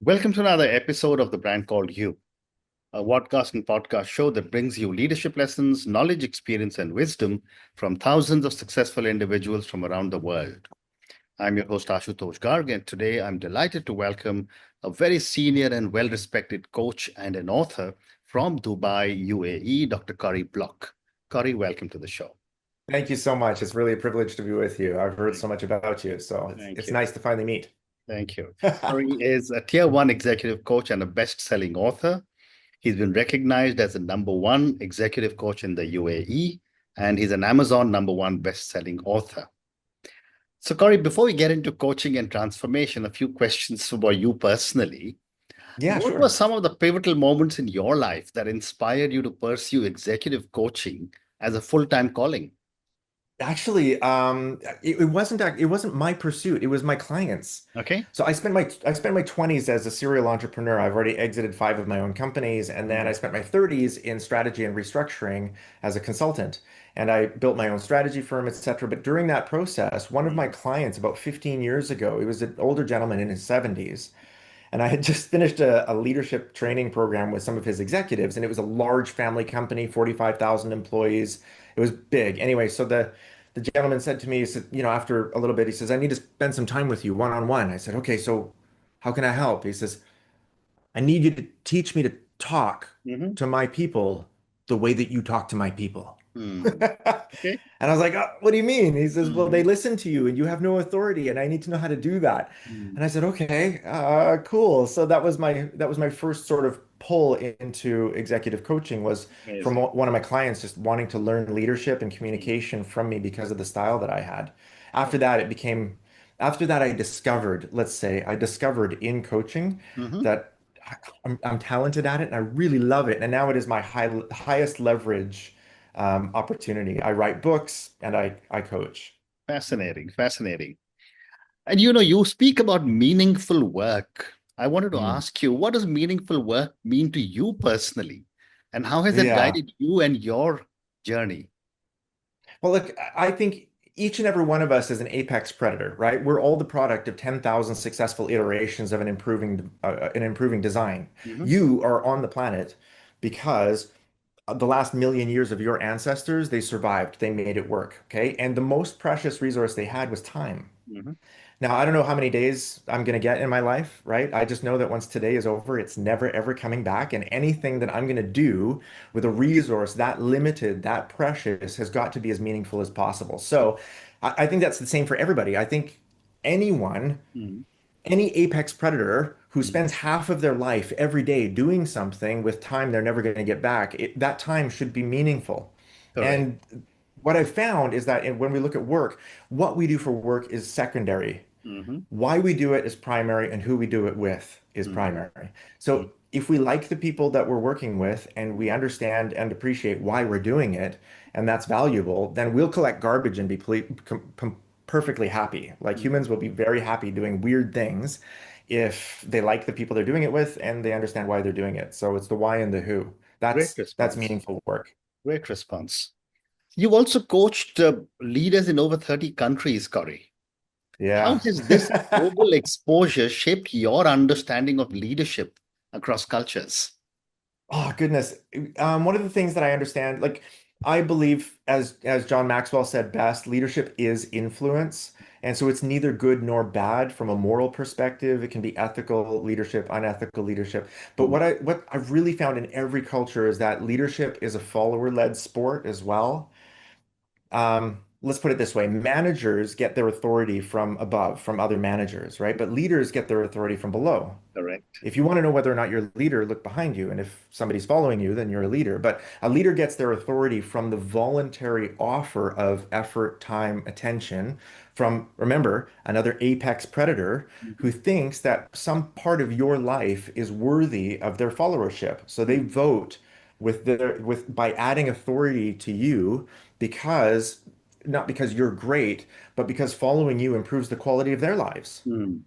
Welcome to another episode of The Brand Called You, a podcast and podcast show that brings you leadership lessons, knowledge, experience, and wisdom from thousands of successful individuals from around the world. I'm your host, Ashutosh Garg, and today I'm delighted to welcome a very senior and well-respected coach and an author from Dubai, UAE, Dr. Corrie Block. Corrie, welcome to the show. Thank you so much. It's really a privilege to be with you. I've heard Thank so much about you, so it's thank it's you. nice to finally meet. Thank you. Corrie is a tier one executive coach and a best-selling author. He's been recognized as the number one executive coach in the UAE, and he's an Amazon number one best-selling author. So, Corey, before we get into coaching and transformation, a few questions about you personally. Yeah, What were sure. some of the pivotal moments in your life that inspired you to pursue executive coaching as a full-time calling? Actually, it wasn't my pursuit. It was my clients. Okay. So I spent my 20s as a serial entrepreneur. I've already exited five of my own companies, and then I Mhm. spent my 30s in strategy and restructuring as a consultant. And I built my own strategy firm, etc. But during that process, one of my clients about 15 years ago, he was an older gentleman in his 70s. And I had just finished a leadership training program with some of his executives, and it was a large family company, 45,000 employees. It was big. Anyway, so the gentleman said to me, he said, after a little bit, he says, I need to spend some time with you one on one. I said, okay, so how can I help? He says, I need you to teach me to talk Mhm. to my people the way that you talk to my people. Mm. Okay. And I was like, oh, what do you mean? He says, well, they Mhm. listen to you and you have no authority and I need to know how to do that. Mm. And I said, okay, cool. So that was my first sort of pull into executive coaching was from Amazing. one of my clients just wanting to learn leadership and Mm. communication from me because of the style that I had. After that, after that, I discovered in coaching Mhm. that I'm talented at it and I really love it. And now it is my highest leverage opportunity. I write books and I coach. Fascinating, fascinating. And you speak about meaningful work. I wanted to Mm. ask you, what does meaningful work mean to you personally? And how has it Yeah. guided you and your journey? Well, look, I think each and every one of us is an apex predator, right? We're all the product of 10,000 successful iterations of an improving design. Hmm. You are on the planet because the last million years of your ancestors, they survived, they made it work, okay? And the most precious resource they had was time. Hmm. Now, I don't know how many days I'm going to get in my life, right? I just know that once today is over, it's never ever coming back. And anything that I'm going to do with a resource that limited, that precious, has got to be as meaningful as possible. So I think that's the same for everybody. I think anyone, Hmm. any apex predator who Hmm. spends half of their life every day doing something with time they're never going to get back, that time should be meaningful. Correct. And what I've found is that when we look at work, what we do for work is secondary. Hmm. Why we do it is primary, and who we do it with is Hmm. primary. So if we like the people that we're working with and we understand and appreciate why we're doing it, and that's valuable, then we'll collect garbage and be perfectly happy. Like humans will be very happy doing weird things if they like the people they're doing it with and they understand why they're doing it. So it's the why and the who. Great That's response. meaningful work. Great response. You've also coached leaders in over 30 countries, Corey. How Yeah. has this global exposure shaped your understanding of leadership across cultures? Oh goodness. One of the things that I understand, like I believe, as John Maxwell said best, leadership is influence. And so it's neither good nor bad from a moral perspective. It can be ethical leadership, unethical leadership. But Mm. what I've really found in every culture is that leadership is a follower-led sport as well. Let's put it this way, managers get their authority from above, from other managers, right? But leaders get their authority from below. Correct. If you want to know whether or not you're a leader, look behind you. And if somebody's following you, then you're a leader. But a leader gets their authority from the voluntary offer of effort, time, attention from, remember, another apex predator who Mhm. thinks that some part of your life is worthy of their followership. So they Mm. vote with by adding authority to you because not because you're great, but because following you improves the quality of their lives, Mm.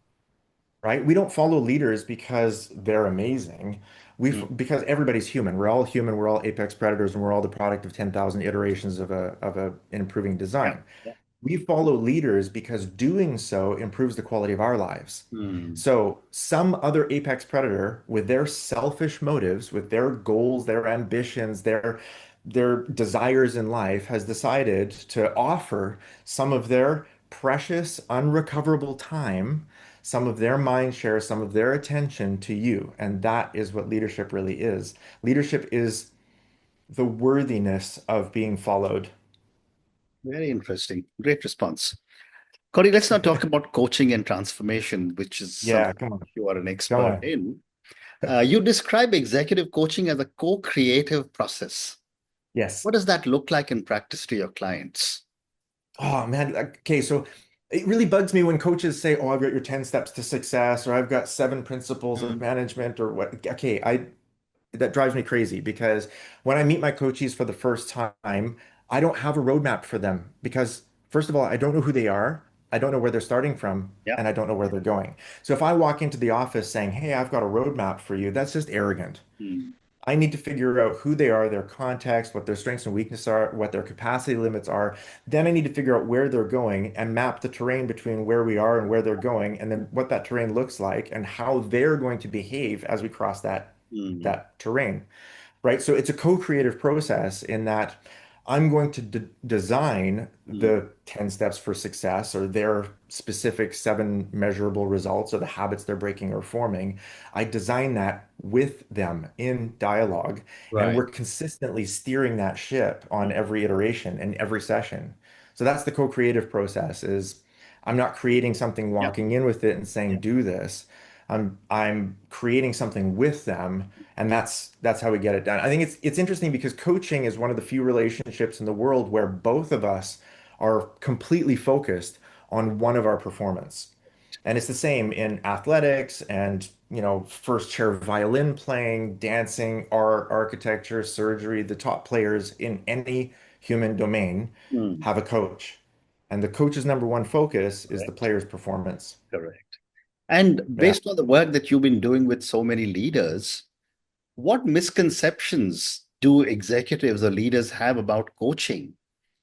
right? We don't follow leaders because they're amazing. Mm. Because everybody's human. We're all human. We're all apex predators, and we're all the product of 10,000 iterations of an improving Yeah. design. Yeah. We follow leaders because doing so improves the quality of our lives. Hmm. So, some other apex predator with their selfish motives, with their goals, their ambitions, their desires in life has decided to offer some of their precious, unrecoverable time, some of their mind share, some of their attention to you. And that is what leadership really is. Leadership is the worthiness of being followed. Very interesting. Great response. Corey, let's now talk about coaching and transformation, which is Yeah, something come on, you are an come expert on. in. You describe executive coaching as a co-creative process. Yes. What does that look like in practice to your clients? Oh man, okay, so it really bugs me when coaches say, "Oh, I've got your 10 steps to success," or "I've got seven principles of Mm. management," or what. Okay, I that drives me crazy because when I meet my coaches for the first time, I don't have a roadmap for them because first of all, I don't know who they are, I don't know where they're starting from, Yeah. and I don't know where they're going. So if I walk into the office saying, "Hey, I've got a roadmap for you," that's just arrogant. Mm. I need to figure out who they are, their context, what their strengths and weaknesses are, what their capacity limits are. Then I need to figure out where they're going and map the terrain between where we are and where they're going, and then what that terrain looks like and how they're going to behave as we cross Mm. that terrain, right? So it's a co-creative process in that I'm going to design Mm. the 10 steps for success or their specific seven measurable results or the habits they're breaking or forming. I design that with them in dialogue, and Right. we're consistently steering that ship on every iteration and every session. So that's the co-creative process is I'm not creating something, Yeah. walking in with it and Yeah. saying, do this. I'm creating something with them, and that's how we get it done. I think it's interesting because coaching is one of the few relationships in the world where both of us are completely focused on one of our performance. And it's the same in athletics and, first chair violin playing, dancing, art, architecture, surgery. The top players in any human domain Mm. have a coach. And the coach's number one focus is the Correct. player's performance. Correct. And Yeah. based on the work that you've been doing with so many leaders, what misconceptions do executives or leaders have about coaching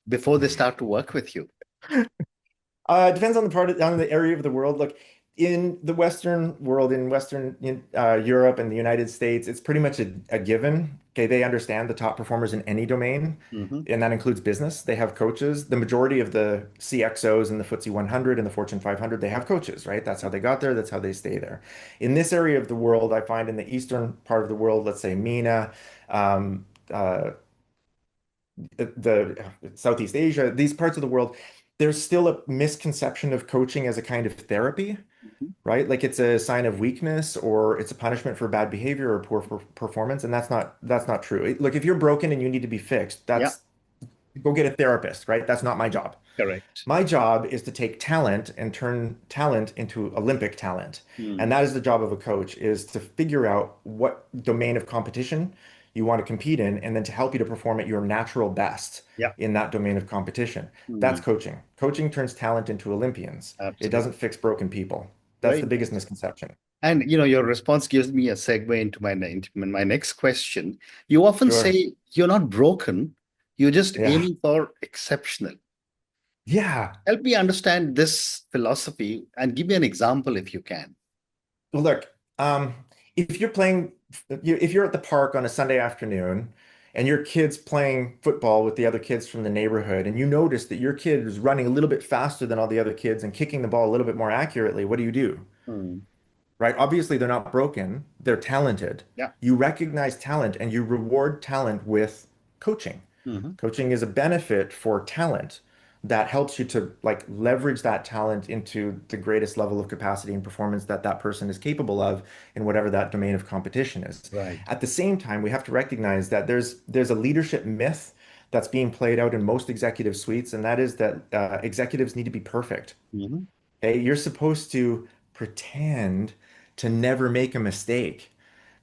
before they start to work with you? It depends on on the area of the world. Look, in the Western world, in Western Europe and the United States, it's pretty much a given. Okay, they understand the top performers in any domain, Hmm. and that includes business. They have coaches. The majority of the CXOs and the FTSE 100 and the Fortune 500, they have coaches, right? That's how they got there. That's how they stay there. In this area of the world, I find in the eastern part of the world, let's say MENA, um, the Southeast Asia, these parts of the world, there's still a misconception of coaching as a kind of therapy, right? Like it's a sign of weakness or it's a punishment for bad behavior or poor performance, and that's not true. Look, if you're broken and you need to be fixed, Yeah. that's go get a therapist, right? That's not my job. Correct. My job is to take talent and turn talent into Olympic talent. And Mm. that is the job of a coach, is to figure out what domain of competition you want to compete in and then to help you to perform at your natural best Yeah. in that domain of competition. That's Mm. coaching. Coaching turns talent into Olympians. It Absolutely. doesn't fix broken people. That's Very the biggest interesting. misconception. And your response gives me a segue into my next question. You often Sure. say you're not broken, you're just Yeah. aiming for exceptional. Yeah. Help me understand this philosophy and give me an example if you can. Well, look, if you're playing, if you're at the park on a Sunday afternoon and your kid's playing football with the other kids from the neighborhood, and you notice that your kid is running a little bit faster than all the other kids and kicking the ball a little bit more accurately, what do? Mm. Right? Obviously, they're not broken, they're talented. Yeah. You recognize talent and you reward talent with coaching. Hmm. Coaching is a benefit for talent that helps you to like leverage that talent into the greatest level of capacity and performance that that person is capable of in whatever that domain of competition is. Right. At the same time, we have to recognize that there's a leadership myth that's being played out in most executive suites, and that is that executives need to be perfect. Hmm. Okay, you're supposed to pretend to never make a mistake.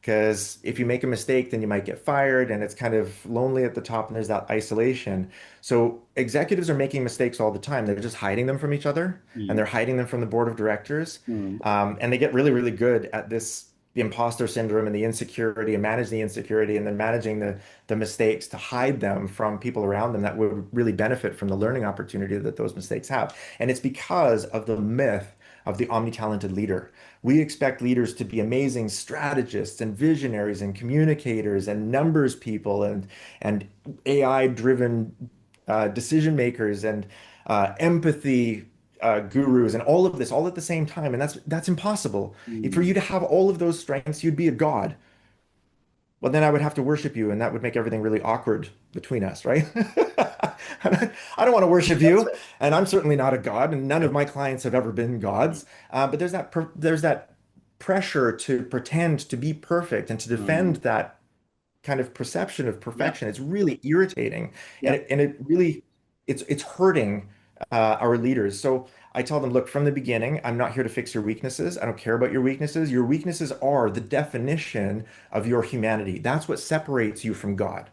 Because if you make a mistake, then you might get fired, and it's kind of lonely at the top, and there's that isolation. So executives are making mistakes all the time. They're just hiding them from each other, and Mm. they're hiding them from the board of directors. Mm. And they get really, really good at this. the imposter syndrome and the insecurity and manage the insecurity and then managing the mistakes to hide them from people around them that would really benefit from the learning opportunity that those mistakes have. And it's because of the myth of the omni-talented leader. We expect leaders to be amazing strategists and visionaries and communicators and numbers people and AI-driven decision makers and empathy gurus and all of this all at the same time. And that's impossible. For mm. you to have all of those strengths, you'd be a god. Well, then I would have to worship you, and that would make everything really awkward between us, right? I don't want to worship Well you, said. and I'm certainly not a god, and none Yep. of my clients have ever been gods. But there's that pressure to pretend to be perfect and to defend Mm. that kind of perception of Yep. perfection. It's really irritating, and Yep. it really it's hurting our leaders. So I tell them, look, from the beginning, I'm not here to fix your weaknesses. I don't care about your weaknesses. Your weaknesses are the definition of your humanity. That's what separates you from God.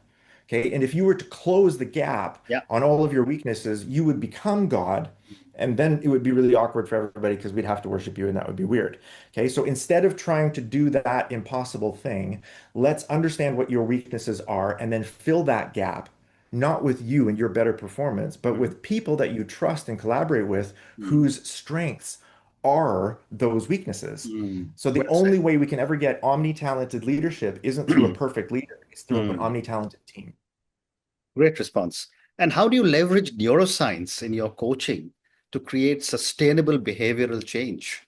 Okay, and if you were to close the gap Yep. on all of your weaknesses, you would become God. And then it would be really awkward for everybody because we'd have to worship you and that would be weird. Okay, so instead of trying to do that impossible thing, let's understand what your weaknesses are and then fill that gap, not with you and your better performance, but Mm. with people that you trust and collaborate with Mm. whose strengths are those weaknesses. Mm. So the Well said. only way we can ever get omni-talented leadership isn't through a perfect leader, it's through an Mm. omni-talented team. Great response. And how do you leverage neuroscience in your coaching to create sustainable behavioral change?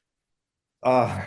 Uh,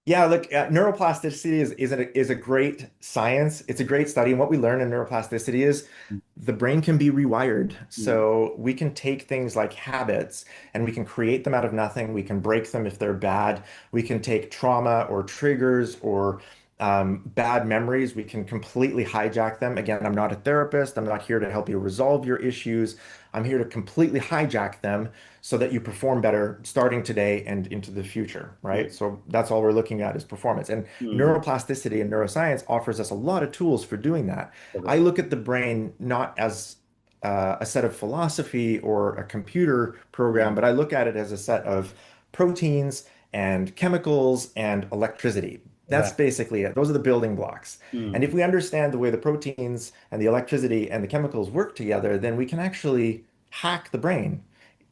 Yeah, look, neuroplasticity is a great science. It's a great study. And what we learn in neuroplasticity is the brain can be rewired. Mm. So we can take things like habits and we can create them out of nothing. We can break them if they're bad. We can take trauma or triggers or bad memories. We can completely hijack them. Again, I'm not a therapist. I'm not here to help you resolve your issues. I'm here to completely hijack them so that you perform better starting today and into the future, right? Mm. So that's all we're looking at is performance. And Mm. neuroplasticity and neuroscience offers us a lot of tools for doing that. I Correct. look at the brain not as a set of philosophy or a computer program, Mm. but I look at it as a set of proteins and chemicals and electricity. That's Right. basically it. Those are the building blocks. And Mm. if we understand the way the proteins and the electricity and the chemicals work together, then we can actually hack the brain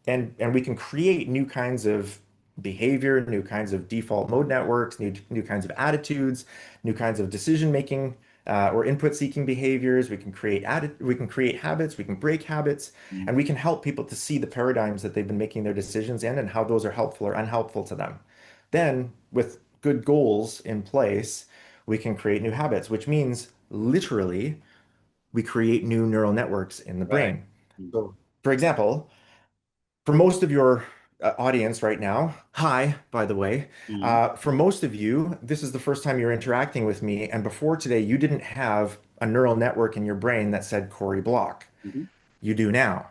and we can create new kinds of behavior, new kinds of default mode networks, new kinds of attitudes, new kinds of decision making or input seeking behaviors. We can create habits, we can break habits, Mm. and we can help people to see the paradigms that they've been making their decisions in and how those are helpful or unhelpful to them. Then, with good goals in place, we can create new habits, which means literally we create new neural networks in the Right. brain. Mm. So, for example, for most of your audience right now, hi, by the way, Mm. for most of you, this is the first time you're interacting with me. And before today, you didn't have a neural network in your brain that said Corey Block. Mhm. You do now.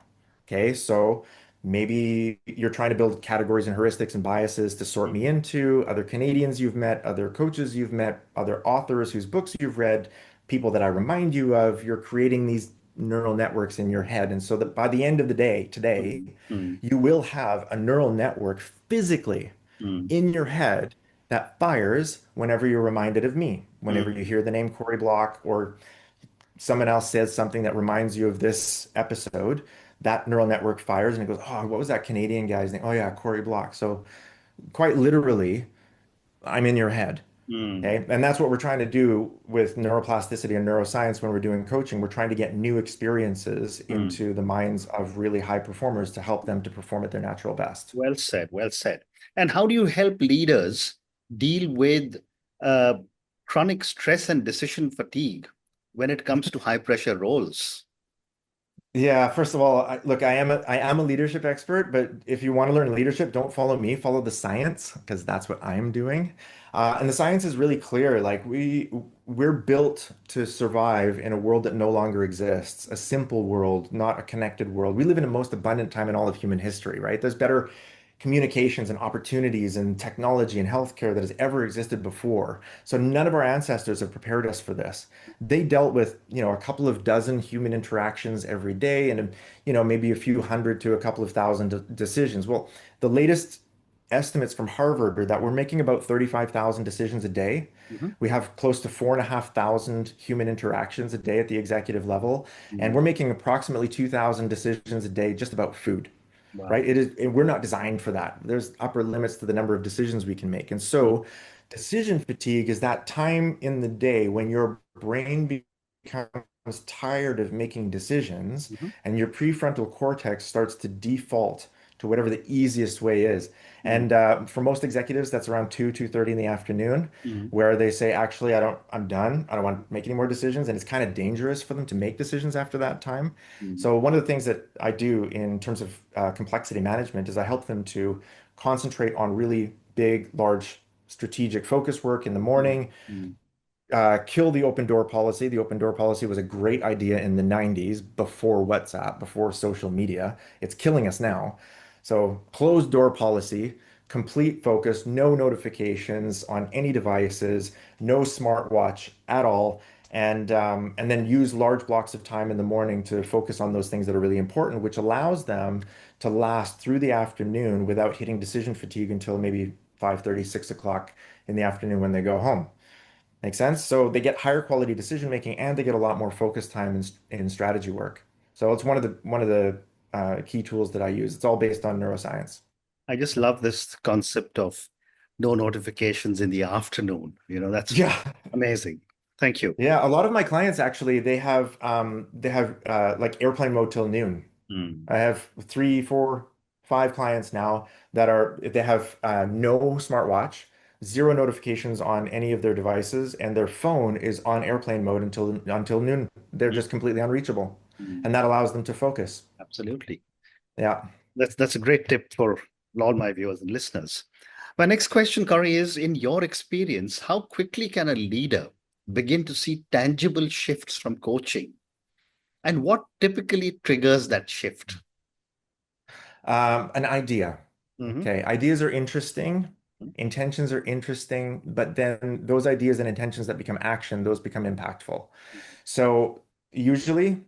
Okay, so maybe you're trying to build categories and heuristics and biases to sort me Mm. into other Canadians you've met, other coaches you've met, other authors whose books you've read, people that I remind you of. You're creating these neural networks in your head. And so that by the end of the day, today, Mm. Mm. you will have a neural network physically Mm. in your head that fires whenever you're reminded of me, whenever you Mm. hear the name Corey Block or someone else says something that reminds you of this episode, that neural network fires and it goes, oh, what was that Canadian guy's name? Oh yeah, Corey Block. So quite literally, I'm in your head. Mm. Okay. And that's what we're trying to do with neuroplasticity and neuroscience when we're doing coaching. We're trying to get new experiences Mm. into the minds of really high performers to help them to perform at their natural best. Well said. Well said. And how do you help leaders deal with uh, chronic stress and decision fatigue when it comes to high pressure roles? Yeah, first of all, look, I am a leadership expert, but if you want to learn leadership, don't follow me, follow the science, because that's what I'm doing. And the science is really clear. Like we're built to survive in a world that no longer exists, a simple world, not a connected world. We live in the most abundant time in all of human history, right? There's better communications and opportunities and technology and healthcare that has ever existed before. So none of our ancestors have prepared us for this. They dealt with, a couple of dozen human interactions every day and, maybe a few hundred to a couple of thousand decisions. Well, the latest estimates from Harvard are that we're making about 35,000 decisions a day. Mhm. We have close to 4,500 human interactions a day at the executive level, and Mhm. we're making approximately 2,000 decisions a day just about food, Wow. right? It is, and we're not designed for that. There's upper limits to the number of decisions we can make. And Mhm. so, decision fatigue is that time in the day when your brain becomes tired of making decisions Mhm. and your prefrontal cortex starts to default to whatever the easiest way is. Mhm. And for most executives, that's around 2:30 in the afternoon, Mhm. where they say, actually, I'm done. I don't want to make any more decisions. And it's kind of dangerous for them to make decisions after that time. Mhm. So one of the things that I do in terms of complexity management is I help them to concentrate on really big, large strategic focus work in the Mhm. morning, Mhm. kill the open door policy. The open door policy was a great idea in the 90s before WhatsApp, before social media. It's killing us now. So, closed door policy, complete focus, no notifications on any devices, no smartwatch at all. And then use large blocks of time in the morning to focus on those things that are really important, which allows them to last through the afternoon without hitting decision fatigue until maybe 5:30, 6 o'clock in the afternoon when they go home. Make sense? So they get higher quality decision making and they get a lot more focus time in strategy work. So it's one of the key tools that I use. It's all based on neuroscience. I just love this concept of no notifications in the afternoon. That's Yeah. amazing. Thank you. Yeah. A lot of my clients actually they have like airplane mode till noon. Mm. I have three, four, five clients now that are they have no smartwatch, zero notifications on any of their devices, and their phone is on airplane mode until noon. They're Mm. just completely unreachable, Mm. and that allows them to focus. Absolutely. Yeah. That's a great tip for all my viewers and listeners. My next question, Corey, is in your experience, how quickly can a leader begin to see tangible shifts from coaching? And what typically triggers that shift? An idea. Hmm. Okay, ideas are interesting, intentions are interesting, but then those ideas and intentions that become action, those become impactful. So usually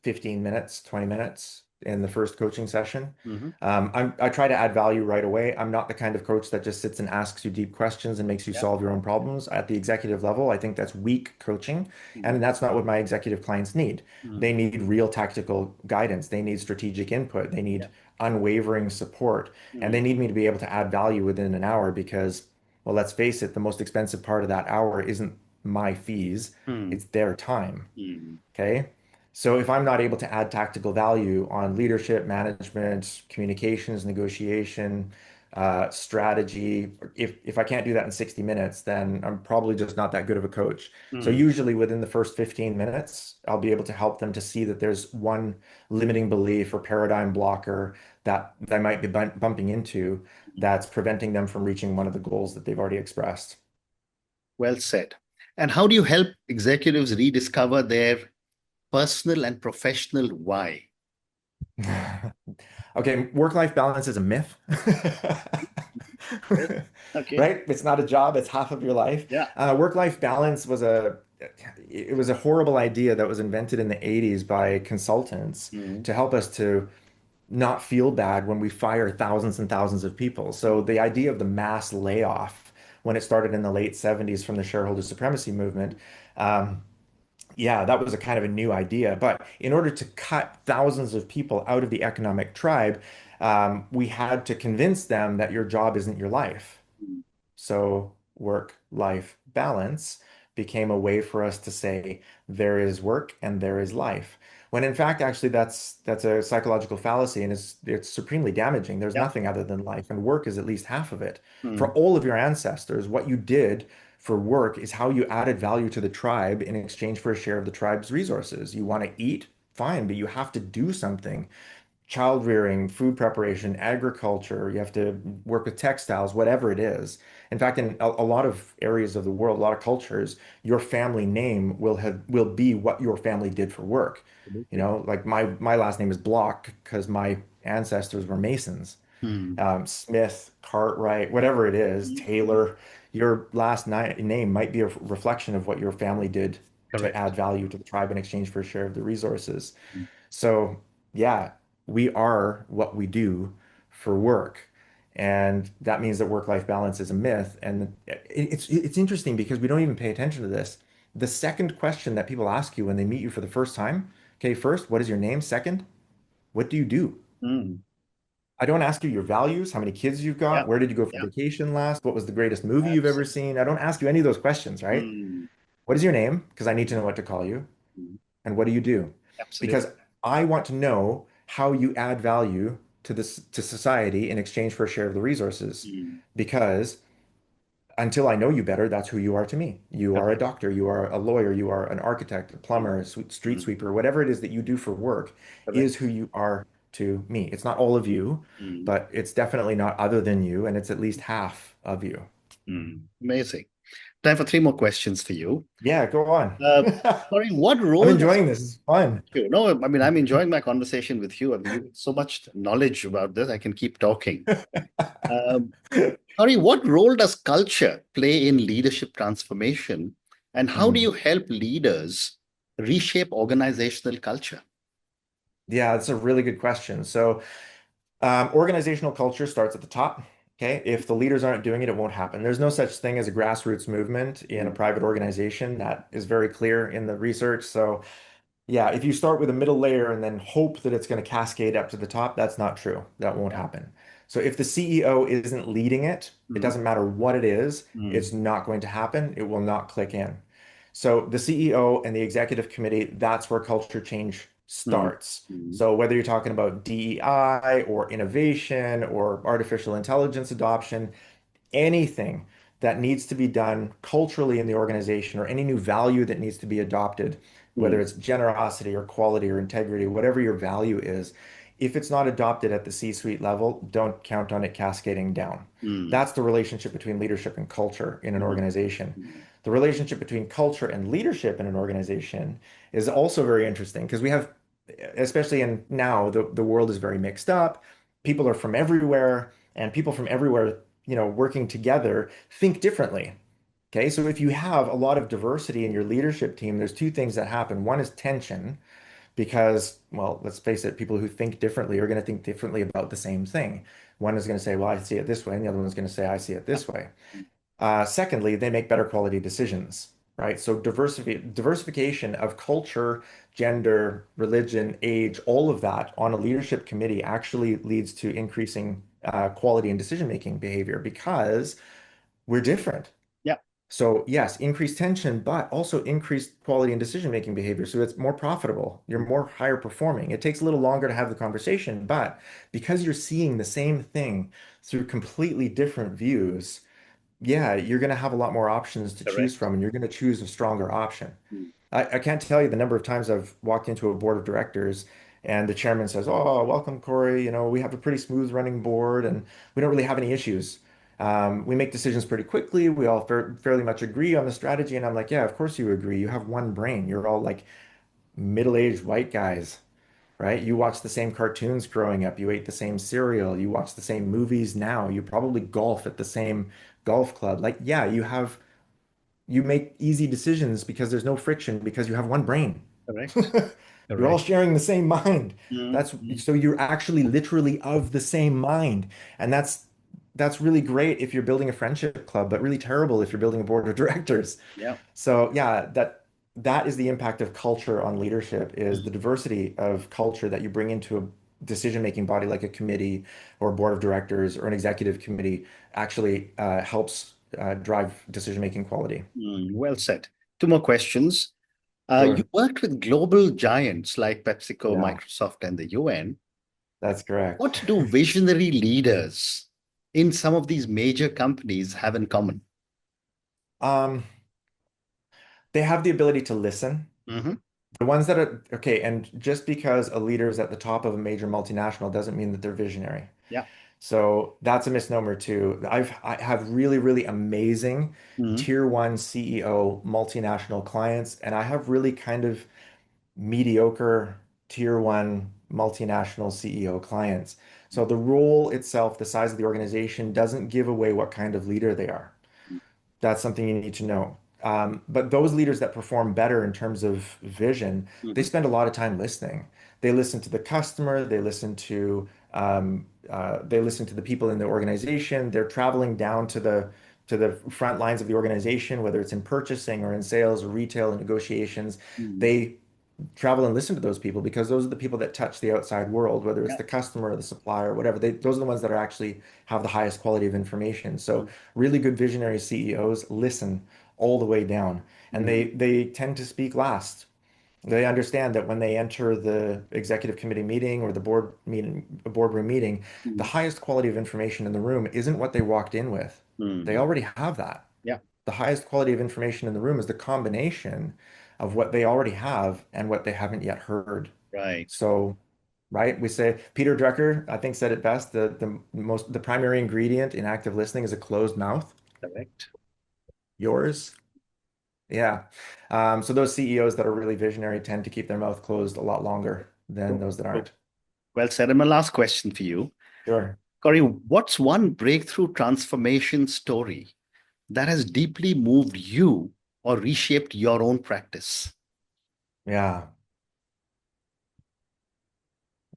15 minutes, 20 minutes in the first coaching session. Hmm. I try to add value right away. I'm not the kind of coach that just sits and asks you deep questions and makes you Yeah. solve your own problems. At the executive level, I think that's weak coaching, Hmm. and that's not what my executive clients need. Hmm. They need real tactical guidance. They need strategic input. They Yeah. need unwavering support, and Hmm. they need me to be able to add value within an hour because, well, let's face it, the most expensive part of that hour isn't my fees, Hmm. it's their time. Hmm. Okay. So if I'm not able to add tactical value on leadership, management, communications, negotiation, strategy, if I can't do that in 60 minutes, then I'm probably just not that good of a coach. So Hmm. usually within the first 15 minutes, I'll be able to help them to see that there's one limiting belief or paradigm blocker that they might be bumping into that's preventing them from reaching one of the goals that they've already expressed. Well said. And how do you help executives rediscover their personal and professional why? Okay, work-life balance is a myth. Yes. Okay. Right? It's not a job, it's half of your life. Yeah. Work-life balance was a horrible idea that was invented in the 80s by consultants Hmm. to help us to not feel bad when we fire thousands and thousands of people. So the idea of the mass layoff when it started in the late 70s from the shareholder supremacy movement, um, yeah, that was a kind of a new idea. But in order to cut thousands of people out of the economic tribe, we had to convince them that your job isn't your life. So work-life balance became a way for us to say there is work and there is life. When in fact, actually, that's a psychological fallacy and it's supremely damaging. There's Yeah. nothing other than life, and work is at least half of it. Hmm. For all of your ancestors, what you did for work is how you added value to the tribe in exchange for a share of the tribe's resources. You want to eat? Fine, but you have to do something child rearing, food preparation, agriculture, you have to work with textiles, whatever it is. In fact, in a lot of areas of the world, a lot of cultures, your family name will be what your family did for work. You Absolutely. know, like my last name is Block because my ancestors were Masons. Hmm. Smith, Cartwright, whatever it is, Mhm. Taylor, your last name might be a reflection of what your family did to Correct. add value to the tribe in exchange for a share of the resources. So, yeah, we are what we do for work. And that means that work-life balance is a myth. And it's interesting because we don't even pay attention to this. The second question that people ask you when they meet you for the first time, okay, first, what is your name? Second, what do you do? Mm. I don't ask you your values, how many kids you've Yeah. got, where did you go for Yeah. vacation last, what was the greatest movie you've ever Absolutely. seen. I don't ask you any of those questions, right? Mm. What is your name? Because I need to know what to call you. Mm. And what do you do? Absolutely. Because I want to know how you add value to this to society in exchange for a share of the resources. Mm. Because until I know you better, that's who you are to me. You are a Correct. doctor, you are a lawyer, you are an architect, a Mm. plumber, a street Mm. sweeper, whatever it is that you do for work is Correct. who you are to me. It's not all of you, Mm. but it's definitely not other than you, and it's at least half of you. Mm. Amazing. Time for three more questions for you. Yeah, go on. Uh, Corey, what I'm role does enjoying this. It's fun. you? No, I mean, I'm enjoying my conversation with you. I mean, you have so much knowledge about this. I can keep talking. Um, Corey, what role does culture play in leadership transformation? And how do Mhm. you help leaders reshape organizational culture? Yeah, it's a really good question. So, organizational culture starts at the top. Okay. If the leaders aren't doing it, it won't happen. There's no such thing as a grassroots movement in a Mm. private organization. That is very clear in the research. So, yeah, if you start with a middle layer and then hope that it's going to cascade up to the top, that's not true. That won't Yeah. happen. So if the CEO isn't leading it, it Mm. doesn't matter what it is, Mm. it's not going to happen. It will not click in. So the CEO and the executive committee, that's where culture change Mm. starts. Mm. So whether you're talking about DEI or innovation or artificial intelligence adoption, anything that needs to be done culturally in the organization or any new value that needs to be adopted, whether Mm. it's generosity or quality or integrity, whatever your value is, if it's not adopted at the C-suite level, don't count on it cascading down. Mm. That's the relationship between leadership and culture in an Mm. organization. Mm. The relationship between culture and leadership in an organization is also very interesting because we have, especially in now, the world is very mixed up. People are from everywhere, and people from everywhere working together think differently. Okay, so if you have a lot of diversity in your leadership team, there's two things that happen. One is tension, because, well, let's face it, people who think differently are going to think differently about the same thing. One is going to say, well, I see it this way, and the other one is going to say, I see it Yeah. this way. Secondly, they make better quality decisions, right? So diversification of culture, gender, religion, age, all of that on a leadership committee actually leads to increasing quality and decision-making behavior because we're different. Yeah. So yes, increased tension, but also increased quality and decision-making behavior. So it's more profitable. You're more higher performing. It takes a little longer to have the conversation, but because you're seeing the same thing through completely different views, yeah, you're going to have a lot more options to choose Correct. from, and you're going to choose a stronger option. Mm. I can't tell you the number of times I've walked into a board of directors and the chairman says, "Oh, welcome, Corey. We have a pretty smooth running board and we don't really have any issues. We make decisions pretty quickly. We all fairly much agree on the strategy." And I'm like, "Yeah, of course you agree. You have one brain. You're all like middle-aged white guys, right? You watch the same cartoons growing up. You ate the same cereal. You watch the same movies now. You probably golf at the same golf club. Like, yeah, you make easy decisions because there's no friction because you have one brain. Correct. You're all Correct. sharing the same mind. Mm. That's Mm. so you're actually literally of the same mind. And that's really great if you're building a friendship club, but really terrible if you're building a board of directors. Yeah. So yeah, that is the impact of culture on leadership is the Mm. diversity of culture that you bring into a decision-making body like a committee or a board of directors or an executive committee actually helps drive decision-making quality. Mm. Well said. Two more questions. You Sure. worked with global giants like PepsiCo, Yeah, Microsoft, and the UN. that's correct. What do visionary leaders in some of these major companies have in common? Um, they have the ability to listen. Hmm. The ones that are okay, and just because a leader is at the top of a major multinational doesn't mean that they're visionary. Yeah. So that's a misnomer too. I have really, really amazing Hmm. tier one CEO multinational clients, and I have really kind of mediocre tier one multinational CEO clients. So the role itself, the size of the organization, doesn't give away what kind of leader they are. That's something you need to know. But those leaders that perform better in terms of vision, they Hmm. spend a lot of time listening. They listen to the customer, they listen to They listen to the people in the organization. They're traveling down to the front lines of the organization, whether it's in purchasing or in sales or retail and negotiations. Mm. They travel and listen to those people because those are the people that touch the outside world, whether it's Yeah. the customer or the supplier or whatever. Those are the ones that are actually have the highest quality of information. So Mm. really good visionary CEOs listen all the way down, and Mm. they tend to speak last. They understand that when they enter the executive committee meeting or the board meeting, a boardroom meeting, the Mm. highest quality of information in the room isn't what they walked in with. They Mm. already have that. Yeah. The highest quality of information in the room is the combination of what they already have and what they haven't yet heard. Right. So, right, we say Peter Drucker, I think, said it best, the primary ingredient in active listening is a closed mouth. Correct. Yours? Yeah. So those CEOs that are really visionary tend to keep their mouth closed a lot longer than Cool. those that Cool. aren't. Well said. And my last question for you, Sure. Corey, what's one breakthrough transformation story that has deeply moved you or reshaped your own practice? Yeah.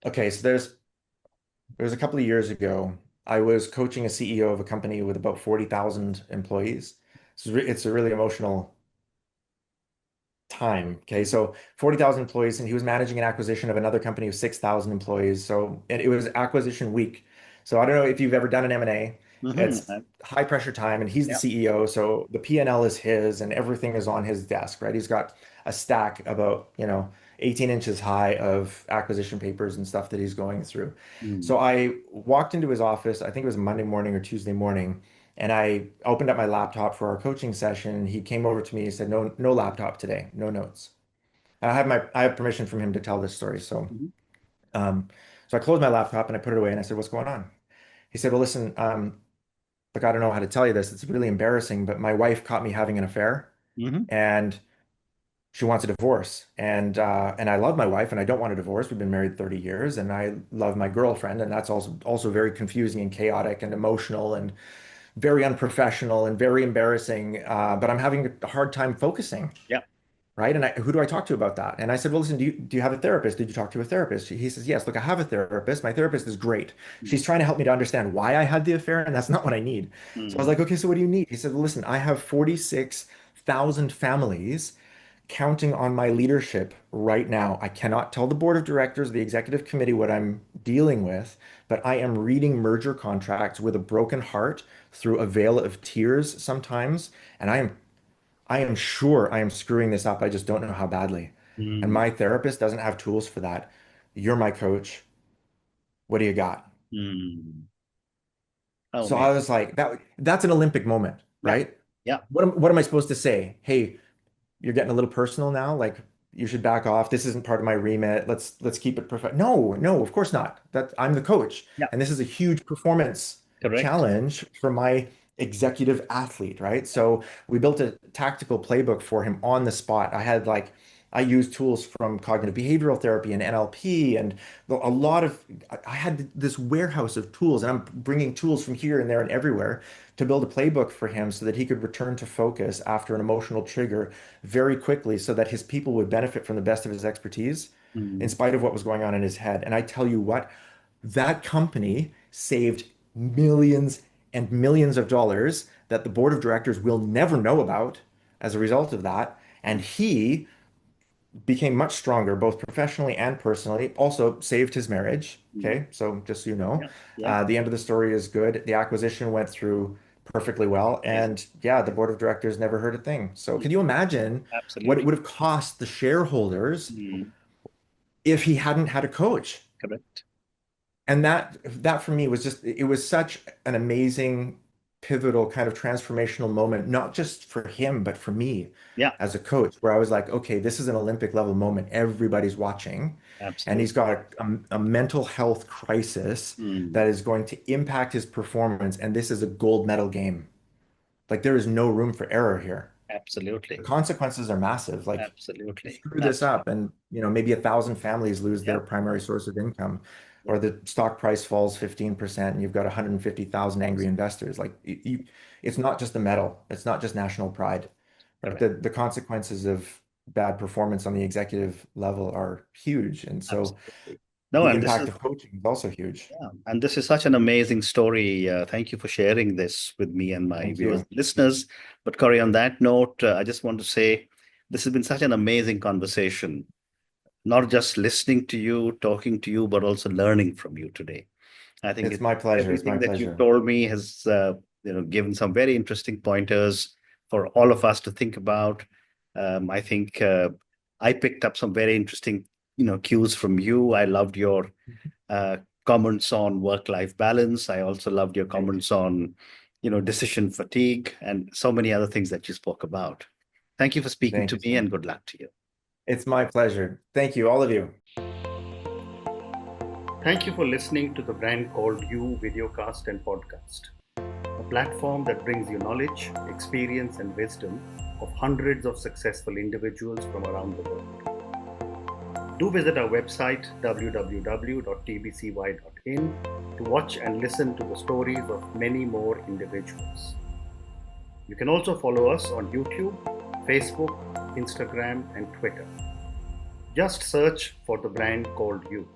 Okay, so there's a couple of years ago, I was coaching a CEO of a company with about 40,000 employees. It's a really emotional time. Okay, so 40,000 employees, and he was managing an acquisition of another company of 6,000 employees. So and it was acquisition week. So I don't know if you've ever done an M&A. It's Mm-hmm. high pressure time, and he's the Yeah. CEO, so the P&L is his, and everything is on his desk, right? He's got a stack about, 18 inches high of acquisition papers and stuff that he's going through. Mm. So I walked into his office, I think it was Monday morning or Tuesday morning, and I opened up my laptop for our coaching session. And he came over to me and said, "No, no laptop today, no notes." I have permission from him to tell this story. Mhm. Um, so I closed my laptop and I put it away and I said, "What's going on?" He said, "Well, listen, look, I don't know how to tell you this. It's really embarrassing, but my wife caught me having an affair Mhm. and she wants a divorce. And I love my wife and I don't want a divorce. We've been married 30 years and I love my girlfriend, and that's also very confusing and chaotic and emotional and very unprofessional and very embarrassing. But I'm having a hard time focusing, Yeah. right? And who do I talk to about that?" And I said, "Well, listen, do you have a therapist? Did you talk to a therapist?" He says, "Yes, look, I have a therapist. My therapist is great. Mm. She's trying to help me to understand why I had the affair, and that's not what I need." So I was Mm. like, "Okay, so what do you need?" He said, "Well, listen, I have 46,000 families counting on my leadership right now. I cannot tell the board of directors, the executive committee what I'm dealing with, but I am reading merger contracts with a broken heart through a veil of tears sometimes, and I am sure I am screwing this up. I just don't know how badly. And Mm. my therapist doesn't have tools for that. You're my coach. What do you got?" Mm. Oh, So man. I was like, that's an Olympic moment, Yeah. right? Yeah. What am I supposed to say? Hey, you're getting a little personal now. Like, you should back off. This isn't part of my remit. Let's keep it perfect. No, no, of course not. That I'm the coach, Yeah. and this is a huge performance Correct. challenge for my executive athlete, right? So we built a tactical playbook for him on the spot. I used tools from cognitive behavioral therapy and NLP and a lot of I had this warehouse of tools, and I'm bringing tools from here and there and everywhere to build a playbook for him so that he could return to focus after an emotional trigger very quickly so that his people would benefit from the best of his expertise in Mm. spite of what was going on in his head. And I tell you what, that company saved millions and millions of dollars that the board of directors will never know about as a result of that. And he became much stronger, both professionally and personally. Also saved his marriage. Mm. Okay, so just so you know, Yeah. Yeah. the end of the story is good. The acquisition went through perfectly well, Amazing. and yeah, the board of directors never heard a thing. So Mm. can you imagine what it Absolutely. would have cost the shareholders Mm. if he hadn't had a coach? Correct. And that for me was just it was such an amazing, pivotal kind of transformational moment, not just for him, but for me Yeah. as a coach, where I was like, okay, this is an Olympic level moment. Everybody's watching, and Absolutely. he's got a mental health crisis Mm. that is going to impact his performance, and this is a gold medal game. Like there is no room for error here. The Absolutely. consequences are massive. Like you Absolutely. screw this Absolutely. up, and maybe 1,000 families lose Yeah. their primary source of income, Yeah. or the stock price falls 15%, and you've got 150,000 angry investors. Like it's not just the medal, it's not just national pride. Like Correct. the consequences of bad performance on the executive level are huge. And so Absolutely. No, The and this impact is of coaching is also huge. yeah, and this is such an amazing story. Thank you for sharing this with me and my Thank viewers, you. listeners. But Corey, on that note, I just want to say this has been such an amazing conversation. Not just listening to you, talking to you, but also learning from you today. I think It's my pleasure. It's my everything that you pleasure. told me has given some very interesting pointers for all of us to think about. I think I picked up some very interesting cues from you. I loved your uh, comments on work-life balance. I also loved your Thank you. comments on decision fatigue and so many other things that you spoke about. Thank you for speaking Thank to you me so and much. good luck to you. It's my pleasure. Thank you, all of you. Thank you for listening to the Brand Called You videocast and podcast, a platform that brings you knowledge, experience, and wisdom of hundreds of successful individuals from around the world. Do visit our website www.tbcy.in to watch and listen to the stories of many more individuals. You can also follow us on YouTube, Facebook, Instagram, and Twitter. Just search for the Brand Called You.